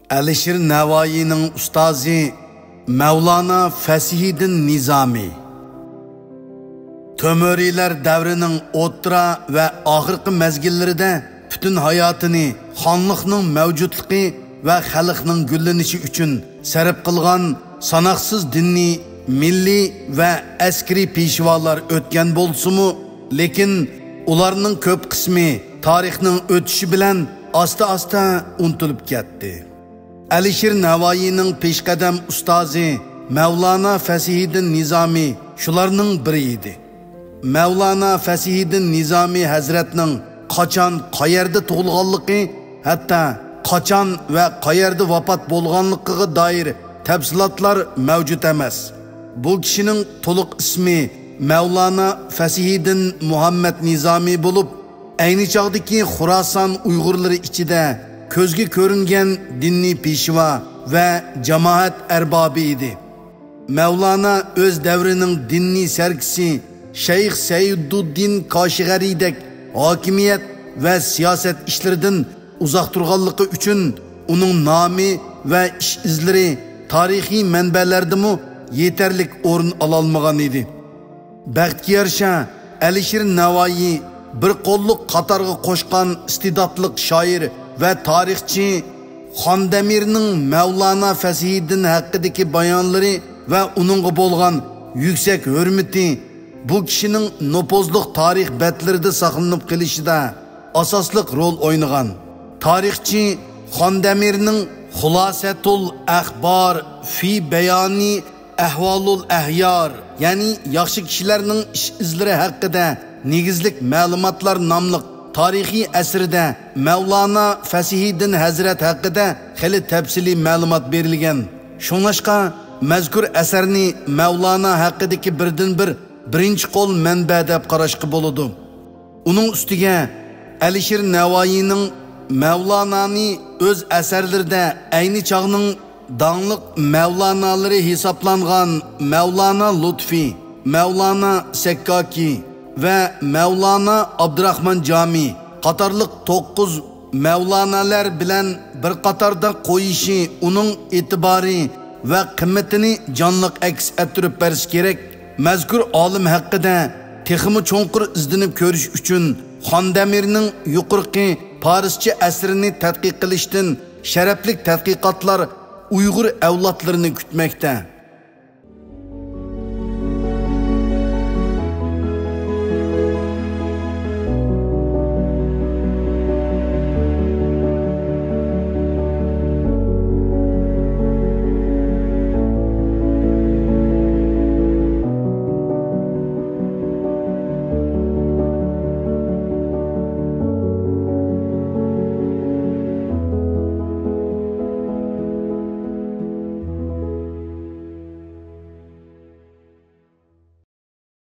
Alisher Navoiyning ustozi Mevlana Fasihiddin Nizami. Tömöriyler davrining o'rta ve oxirgi mezgillarida bütün hayotini xonliqning mavjudligi ve xalqning gullanishi uchun sarf qilgan sanoqsiz dinni, milliy ve askeri peshvolar o'tgan bo'lsa-mu, lekin ularning ko'p qismi tarixning o'tishi bilan asta unutilib ketdi. Alisher Navoiyning peshqadam ustozi Mevlana Fasihiddin Nizami shularning biri edi. Mevlana Fasihiddin Nizami Hazretning qachon, qayerda tug'ilganligi, hatto qachon va qayerda vafot bo'lganligiga doir tafsilotlar mavjud emas. Bu kishining to'liq ismi Mevlana Fasihiddin Muhammad Nizami bo'lib, ayni chog'dagi Xuroson Uyg'urlari ichida ko'zga ko'ringan dinni peshvo va jamoat arbobi edi. Mevlana o'z davrining dinni sarkisi Shayx Sayyiduddin Koshig'aridek hokimiyat va siyosat ishlaridan uzoq turganligi uchun uning nomi va ish izlari tarixiy manbalardami yetarlik o'rin ololmagan edi. Baxtga yarasha Alisher Navoiy bir qo'lliq qatorga qo'shgan istidodli shoir ve tarixchi Xondamirning Mevlana Fasihiddin haqidagi bayonlari ve uningga bo'lgan yuksak hurmati bu kishining nopozliq tarix betlarida saqlanib qolishida asosliq rol o'ynagan. Tarixchi Xondamirning Xulosatul Axbar fi bayoni ahvolul ahyar, ya'ni yaxshi kishilarning ish izlari haqida negizlik ma'lumotlar nomli tarixiy asrida Mevlana Fasihiddin Hazret haqida xeli tafsili ma'lumot berilgan. Shunlashqa mazkur asarni Mevlana haqidagi birinchi qo'l manba deb qarashga bo'ladi. Uning ustiga Alisher Navoiyning Mevlanani o'z asarlarida ayni chog'ning dаңlıq Mevlanalari hisoblangan Mevlana Lutfi, Mevlana Sekkaki ve Mevlana Abdurrahman Cami qatorliq 9 Mevlanalar bilan bir qatorda qo'yishi uning e'tibori ve qimmatini jonliq aks ettirib berish kerak. Mazkur olim haqida texmi cho'nqur izlanib ko'rish uchun Xondamirning yuqorqi Parischa asrini tadqiq qilishdan sharafli tadqiqotlar Uyg'ur avlodlarini kutmoqda.